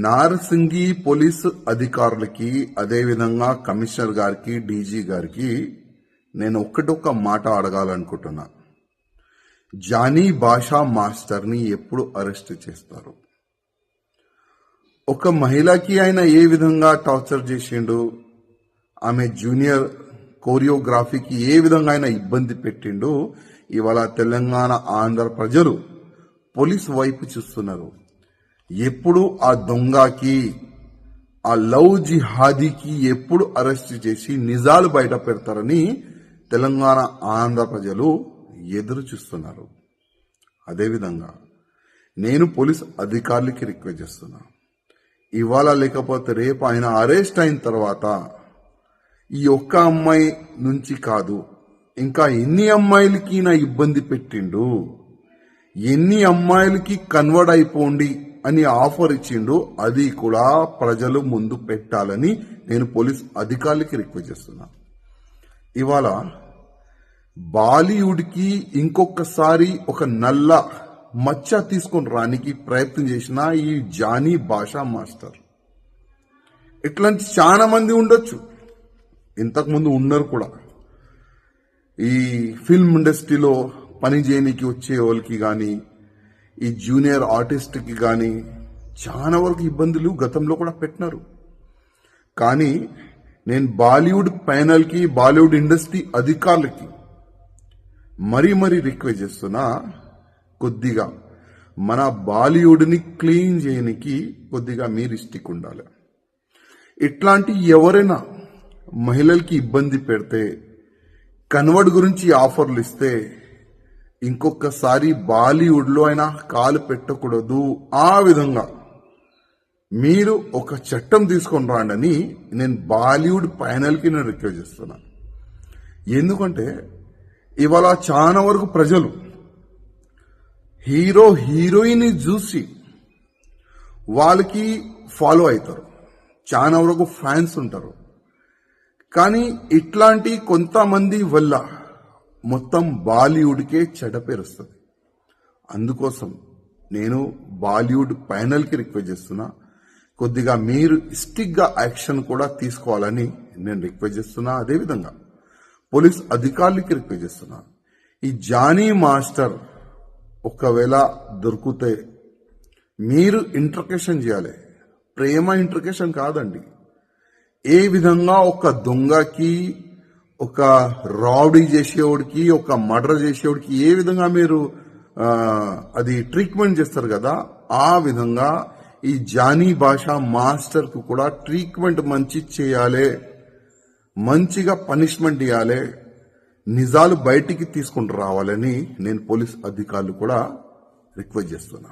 Narsingi police అధికారులకి అదేవిధంగా commissioner గారికి డీజీ గారికి నేను ఒక్క మాట అడగాలనుకుంటున్నా. జానీ భాషా మాస్టర్ని ఎప్పుడు అరెస్ట్ చేస్తారు? ఒక మహిళకి ఆయన ఏ విధంగా టార్చర్ చేసిండు, ఆమె జూనియర్ కోరియోగ్రఫీకి ఏ విధంగా ఆయన ఇబ్బంది పెట్టిండు, ఇవాళ తెలంగాణ ఆంధ్ర ప్రజలు పోలీసు వైపు చూస్తున్నారు. ఎప్పుడు ఆ దొంగకి, ఆ లవ్ జిహాదీకి ఎప్పుడు అరెస్ట్ చేసి నిజాలు బయట పెడతారని తెలంగాణ ఆంధ్ర ప్రజలు ఎదురు చూస్తున్నారు. అదేవిధంగా నేను పోలీస్ అధికారులకి రిక్వెస్ట్ చేస్తున్నా, ఇవాళ లేకపోతే రేపు ఆయన అరెస్ట్ అయిన తర్వాత ఈ ఒక్క అమ్మాయి నుంచి కాదు, ఇంకా ఎన్ని అమ్మాయిలకి నా ఇబ్బంది పెట్టిండు, ఎన్ని అమ్మాయిలకి కన్వర్ట్ అయిపోండి అని ఆఫర్ ఇచ్చిండు, అది కూడా ప్రజలు ముందు పెట్టాలని నేను పోలీస్ అధికారులకి రిక్వెస్ట్ చేస్తున్నా. ఇవాళ బాలీవుడ్కి ఇంకొకసారి ఒక నల్ల మచ్చ తీసుకొని రానికి ప్రయత్నం చేసిన ఈ జానీ భాషా మాస్టర్, ఇట్లాంటి చాలా మంది ఉండొచ్చు, ఇంతకుముందు ఉన్నారు కూడా. ఈ ఫిల్మ్ ఇండస్ట్రీలో పని చేయడానికి వచ్చే వాళ్ళకి కానీ, ఈ జూనియర్ ఆర్టిస్ట్కి కానీ చాలా వరకు ఇబ్బందులు గతంలో కూడా పెట్టినారు. కానీ నేను బాలీవుడ్ ప్యానల్కి, బాలీవుడ్ ఇండస్ట్రీ అధికారులకి మరీ రిక్వెస్ట్ చేస్తున్నా, కొద్దిగా మన బాలీవుడ్ని క్లీన్ చేయడానికి కొద్దిగా మీరు ఇష్టిక్ ఉండాలి. ఇట్లాంటి ఎవరైనా మహిళలకి ఇబ్బంది పెడితే, కన్వర్ట్ గురించి ఆఫర్లు ఇస్తే ఇంకొకసారి బాలీవుడ్లో అయినా కాలు పెట్టకూడదు. ఆ విధంగా మీరు ఒక చట్టం తీసుకొని రాండని నేను బాలీవుడ్ ప్యానల్కి నేను రిక్వెస్ట్ చేస్తున్నా. ఎందుకంటే ఇవాళ చాలా వరకు ప్రజలు హీరో హీరోయిన్ చూసి వాళ్ళకి ఫాలో అవుతారు, చాలా వరకు ఫ్యాన్స్ ఉంటారు. కానీ ఇట్లాంటి కొంతమంది వల్ల మొత్తం బాలీవుడ్కే చెడ్డ పేరు వస్తుంది. అందుకోసం నేను బాలీవుడ్ ప్యానల్కి రిక్వెస్ట్ చేస్తున్నా, కొద్దిగా మీరు స్టిక్గా యాక్షన్ కూడా తీసుకోవాలని నేను రిక్వెస్ట్ చేస్తున్నా. అదేవిధంగా పోలీస్ అధికారులకి రిక్వెస్ట్ చేస్తున్నా, ఈ జానీ మాస్టర్ ఒకవేళ దొరికితే మీరు ఇంటర్కేషన్ చేయాలి. ప్రేమ ఇంటర్కేషన్ కాదండి. ఏ విధంగా ఒక దొంగకి, ఒక రౌడీ చేసేవాడికి, ఒక మర్డర్ చేసేవాడికి ఏ విధంగా మీరు అది ట్రీట్మెంట్ చేస్తారు కదా, ఆ విధంగా ఈ జానీ భాషా మాస్టర్ కు కూడా ట్రీట్మెంట్ మంచి చేయాలి, మంచిగా పనిష్మెంట్ ఇవ్వాలి, నిజాలు బయటికి తీసుకుని రావాలని నేను పోలీస్ అధికారులు కూడా రిక్వెస్ట్ చేస్తున్నా.